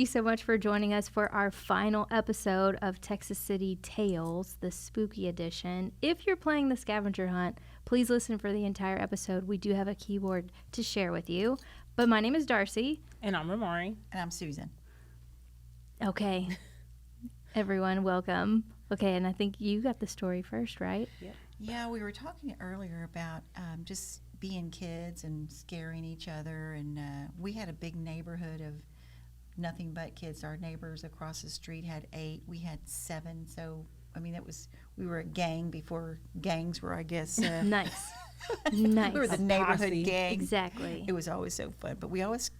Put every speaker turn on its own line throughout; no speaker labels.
so much for joining us for our final episode of Texas City Tales, the spooky edition. If you're playing the scavenger hunt, please listen for the entire episode. We do have a keyboard to share with you. But my name is Darcie.
And I'm Rhomari.
And I'm Susan.
Okay. Everyone, welcome. Okay, and I think you got the story first, right?
Yeah, we were talking earlier about just being kids and scaring each other. And we had a big neighborhood of nothing but kids. Our neighbors across the street had 8. We had 7. So, I mean, we were a gang before gangs were, I guess.
Nice. Nice.
We were the neighborhood gang.
Exactly.
It was always so fun. But we always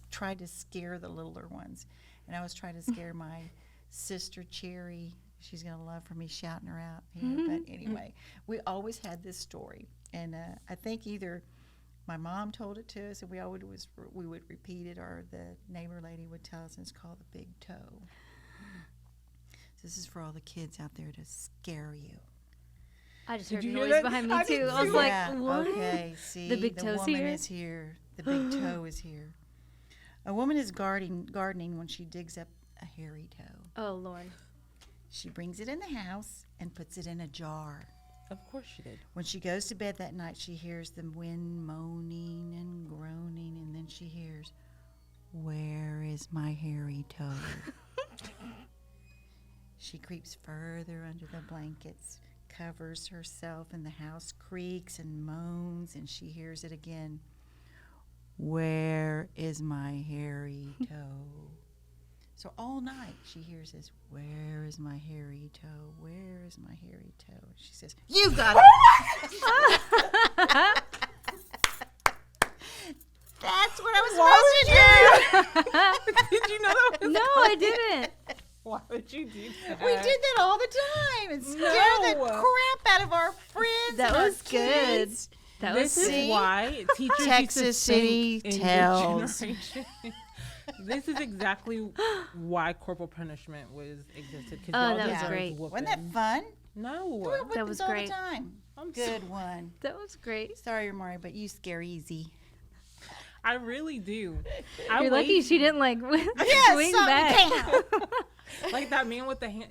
tried to scare the littler ones. And I was trying to scare my sister, Cherry. She's going to love for me shouting her out here.
Mm-hmm.
But anyway, we always had this story. And I think either my mom told it to us, and we would repeat it, or the neighbor lady would tell us, and it's called the Big Toe. So this is for all the kids out there to scare you.
I just
Did
heard
you
a
hear
noise
that?
behind me,
I
too.
did
I was
too.
like,
Yeah,
what?
okay, see,
The big toe's
woman
here?
is here. The big toe is here. A woman is gardening when she digs up a hairy toe.
Oh, Lord.
She brings it in the house and puts it in a jar.
Of course she did.
When she goes to bed that night, she hears the wind moaning and groaning, and then she hears, "Where is my hairy toe?" She creeps further under the blankets, covers herself, and the house creaks and moans, and she hears it again. "Where is my hairy toe?" So all night she hears this, "Where is my hairy toe? Where is my hairy toe?" She says, "You got it." That's what I was supposed to do.
Did you know that was
No, I didn't.
Why would you do that?
We did that all the time and scare the
No.
crap out of our friends.
That
and our
was good.
kids.
That
This
was
is
See?
why teachers
Texas
used to
City
think in
Tales.
this generation. This is exactly why corporal punishment existed. 'Cause
Oh,
y'all
that was
deserved
great.
Wasn't that
whoopings.
fun?
No.
We were
That was
all
great.
the time.
I'm
Good one.
That was great.
Sorry, Rhomari, but you scare easy.
I really do.
You're lucky she didn't like swing
so
back.
like that man with the hand.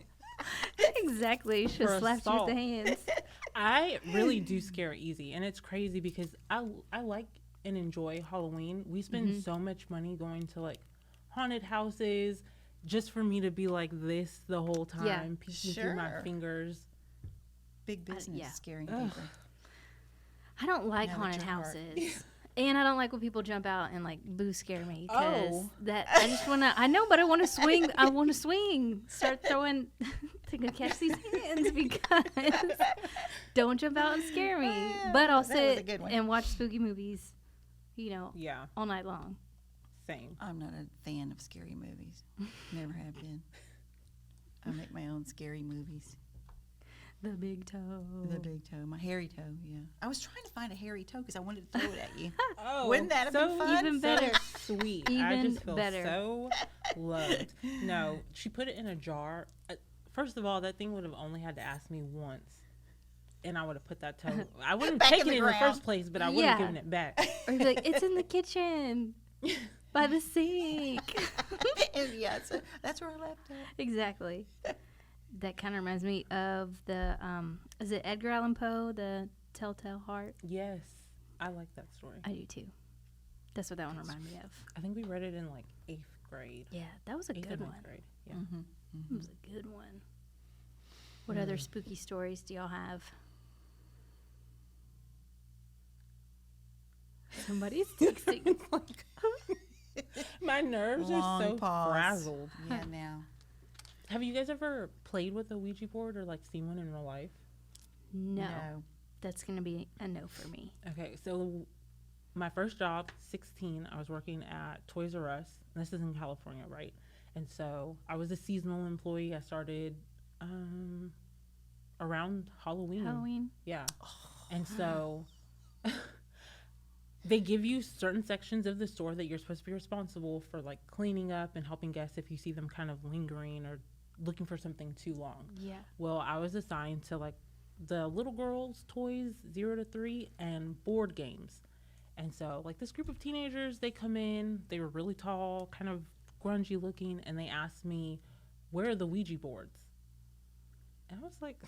Exactly. She
For
slapped you with
assault.
the hands.
I really do scare easy, and it's crazy because I like and enjoy Halloween. We spend so much money going to like haunted houses just for me to be like this the whole time,
Yeah.
peeking through my
Sure.
fingers.
Big business
yeah.
scaring
Ugh.
people.
I don't like
Now that
haunted
you're hard.
houses. And I don't like when people jump out and like boo scare me because
Oh.
that I just want to. I know, but I want to swing. I want to swing. Start throwing to go catch these hands because don't jump out and scare me. But I'll
That was a
sit
good one.
and watch spooky movies,
Yeah,
all night long.
same.
I'm not a fan of scary movies. Never have been. I make my own scary movies.
The big toe.
The big toe, my hairy toe, yeah. I was trying to find a hairy toe because I wanted to throw it at you.
Oh,
Wouldn't that have been fun?
Even better.
So sweet. I
Even
just feel
better.
so loved. No, she put it in a jar. First of all, that thing would have only had to ask me once, and I would have put that toe. I wouldn't
Back
take
in
it
the
in the
ground.
first place, but I would have
Yeah.
given it back.
Or you'd be like, it's in the kitchen by the sink.
And yeah, so that's where I left it.
Exactly. That kind of reminds me of the, is it Edgar Allan Poe, The Telltale Heart?
Yes, I like that story.
I do too. That's what that one reminded me of.
I think we read it in like 8th grade.
Yeah, that was a
8th
good
or
one.
9th grade. Yeah.
It was a good one. What other spooky stories do y'all have? Somebody's texting.
My nerves are
Long
so
pause.
frazzled.
Yeah, now.
Have you guys ever played with a Ouija board or like seen one in real life?
No. That's going to be a no for me.
Okay, so my first job, 16, I was working at Toys R Us. And this is in California, right? And so I was a seasonal employee. I started around Halloween. Yeah. And so they give you certain sections of the store that you're supposed to be responsible for, like cleaning up and helping guests if you see them kind of lingering or looking for something too long.
Yeah.
Well, I was assigned to like the little girls' toys, 0 to 3, and board games. And so like this group of teenagers, they come in, they were really tall, kind of grungy looking, and they asked me, where are the Ouija boards? And I was like,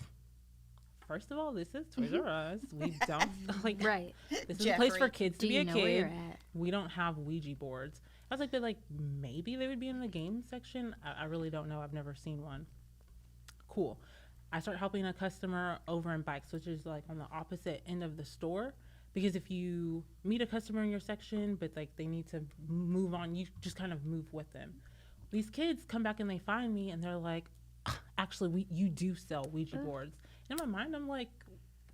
first of all, this is Toys R Us. We don't, like,
Right.
this is a place for kids to
Do
be
you
a
know where you're
kid.
at?
We don't have Ouija boards. I was like, but like, maybe they would be in the game section. I really don't know. I've never seen one. Cool. I start helping a customer over in bikes, which is like on the opposite end of the store. Because if you meet a customer in your section, but like they need to move on, you just kind of move with them. These kids come back and they find me and they're like, actually, you do sell Ouija boards. In my mind, I'm like,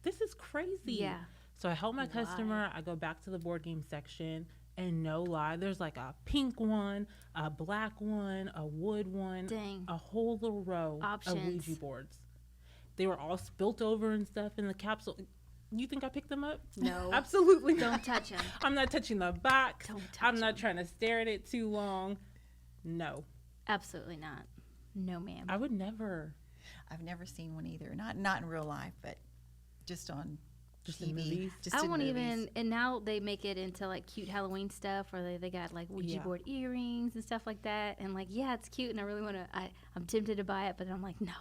this is crazy.
Yeah.
So I help my customer. I go back to the board game section, and no lie, there's like a pink one, a black one, a wood one,
Dang.
a whole little row
Options.
of Ouija boards. They were all spilt over and stuff in the capsule. You think I picked them up?
No.
Absolutely
Don't
not.
touch them.
I'm not touching the box.
Don't touch
I'm not
'em.
trying to stare at it too long. No,
Absolutely not. No, ma'am.
I would never.
I've never seen one either. Not in real life, but just on
Just
TV.
in movies?
Just
I
in
won't
movies.
even, and now they make it into like cute Halloween stuff where they got like Ouija
Yeah.
board earrings and stuff like that. And like, yeah, it's cute and I really want to, I'm tempted to buy it, but I'm like, no,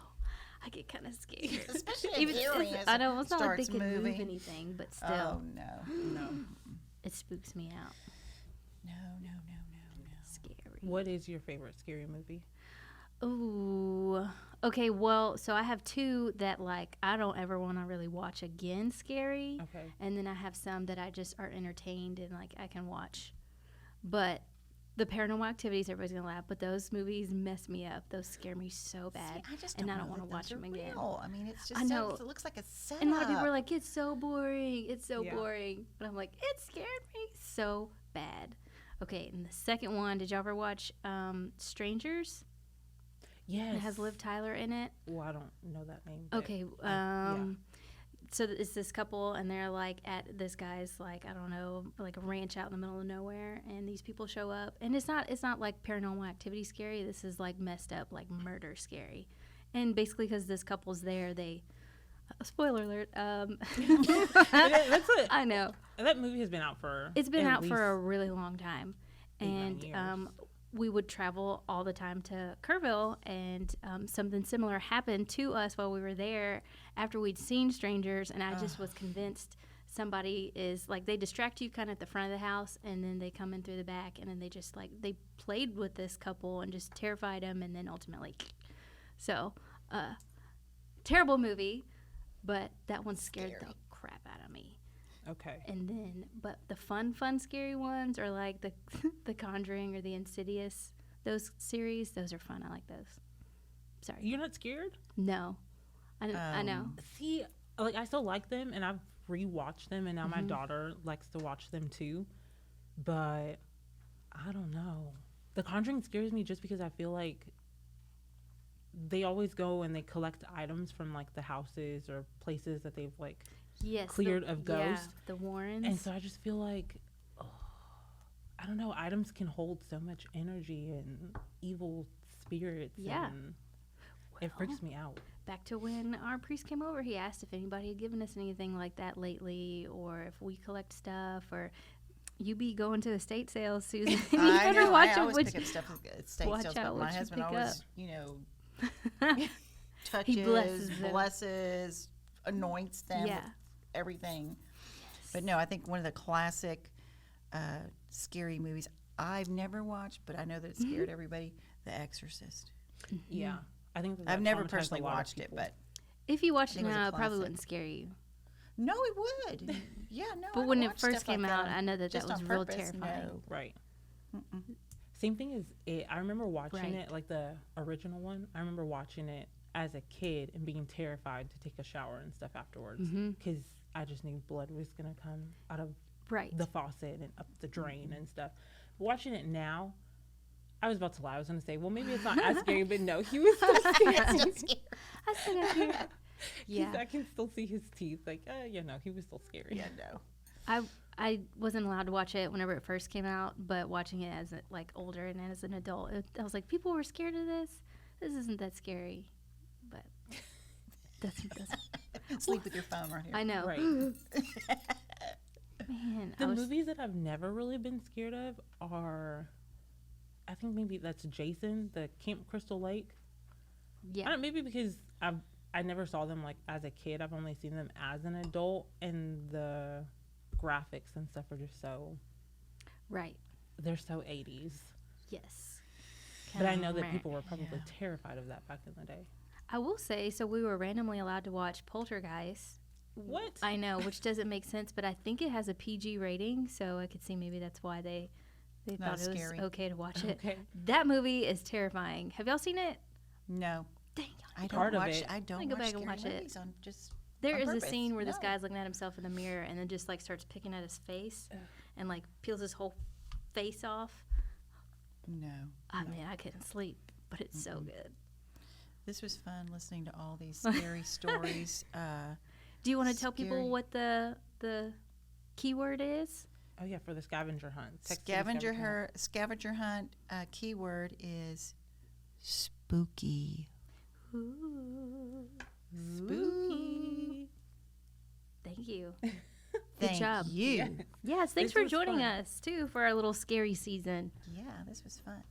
I get kind of scared.
Especially an
Even,
earring
it's-
as
I know, it's not like they
starts
can move
moving.
anything, but still,
Oh, no.
No.
it spooks me out.
No.
Scary.
What is your favorite scary movie?
Ooh. Okay, well, so I have two that like I don't ever want to really watch again scary.
Okay.
And then I have some that I just are entertained and like I can watch. But the Paranormal Activities, everybody's gonna laugh, but those movies mess me up. Those scare me so bad.
See, I just
and
don't
I don't
know
want to
that
watch
those
them
are
again.
real. I mean, it's just
I know.
it looks like a setup.
And a lot of people are like, it's so boring. It's so
Yeah.
boring. But I'm like, it scared me so bad. Okay, and the second one, did y'all ever watch Strangers?
Yes.
It has Liv Tyler in it.
Well, I don't know that name. but
Okay,
yeah.
so it's this couple, and they're like at this guy's like I don't know, like a ranch out in the middle of nowhere, and these people show up, and it's not like Paranormal Activity scary. This is like messed up, like murder scary, and basically because this couple's there, they spoiler alert.
That's it.
I know
That movie has been out for.
it's been
at
out for a
least
really long time,
8, 9
and
years.
we would travel all the time to Kerrville, and something similar happened to us while we were there after we'd seen Strangers, and I just was convinced somebody is, like, they distract you kind of at the front of the house, and then they come in through the back, and then they just, like, they played with this couple and just terrified them, and then ultimately, so, terrible movie, but that one scared
Scary.
the crap out of me.
Okay.
And then, but the fun, scary ones are like the the Conjuring or the Insidious. Those series, those are fun. I like those. Sorry.
You're not scared?
No. I know.
See, like I still like them, and I've rewatched them, and now my daughter likes to watch them too. But I don't know. The Conjuring scares me just because I feel like they always go and they collect items from like the houses or places that they've like
Yes.
cleared of
Yeah,
ghosts.
the Warrens.
And so I just feel like, I don't know, items can hold so much energy and evil spirits.
Yeah.
And it freaks me out.
Back to when our priest came over, he asked if anybody had given us anything like that lately, or if we collect stuff, or you be going to estate sales, Susan. You
I
better
know.
watch
I
it,
always
which-
pick up stuff at state
watch
sales,
out
but
what
my
you
husband
pick
always, touches,
He blesses them.
blesses, anoints them
Yeah.
with everything. But no, I think one of the classic scary movies I've never watched, but I know that it scared everybody, The Exorcist.
Yeah. I think that
I've never
traumatized
personally
a lot of
watched it,
people.
but
If you watched it
think it was a
now, it probably
classic.
wouldn't scare you.
no, it would. Yeah, no.
But
I
when
don't
it
watch
first
stuff like
came
that
out,
on-
I know that
just
was
on
real
purpose,
terrifying.
no.
Right. Same thing as it. I remember watching
Right.
it, like the original one. I remember watching it as a kid and being terrified to take a shower and stuff afterwards because I just knew blood was going to come out of
Right.
the faucet and up the drain and stuff. But watching it now, I was about to lie. I was going to say, well, maybe it's not as scary, but no, he was still scary.
I still got here. Yeah.
I can still see his teeth. Like, he was still scary.
Yeah, no.
I wasn't allowed to watch it whenever it first came out, but watching it as like older and as an adult, I was like, people were scared of this. This isn't that scary, but that's
Sleep with your phone right here.
I know.
Right.
Man,
The movies that I've never really been scared of are I think maybe that's Jason, the Camp Crystal Lake. I
Yeah.
don't, maybe because I never saw them like as a kid. I've only seen them as an adult, and the graphics and stuff are just so,
Right.
they're so 80s.
Yes.
But I know that
Meh.
people were probably
Yeah.
terrified of that back in the day.
I will say, so we were randomly allowed to watch Poltergeist.
What?
I know, which doesn't make sense, but I think it has a PG rating, so I could see maybe that's why they
Not
thought it was
scary.
okay to watch it.
Okay.
That movie is terrifying. Have y'all seen it?
No,
Dang.
I
Part
don't
of
watch.
it.
I don't
I'm gonna go
watch
back and
scary
watch it.
movies on just.
There
on
is a
purpose.
scene where this
No.
guy's looking at himself in the mirror and then just like starts picking at his face
Ugh.
and like peels his whole face off.
No,
I mean, I couldn't sleep, but it's so good.
this was fun listening to all these scary stories.
Do you want to tell people
Scary.
what the keyword is?
Oh yeah, for the scavenger hunt. Text to the
Scavenger hunt. Keyword is spooky.
Ooh,
Spooky.
thank you.
Thank
job.
you.
Yeah.
Yes, thanks
This
for
was
joining
fun.
us too for our little scary season.
Yeah, this was fun.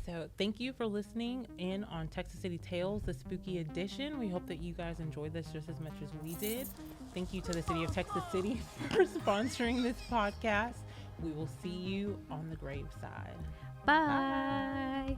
So thank you for listening in on Texas City Tales, the spooky edition. We hope that you guys enjoyed this just as much as we did. Thank you to the city of Texas City for sponsoring this podcast. We will see you on the graveside.
Bye.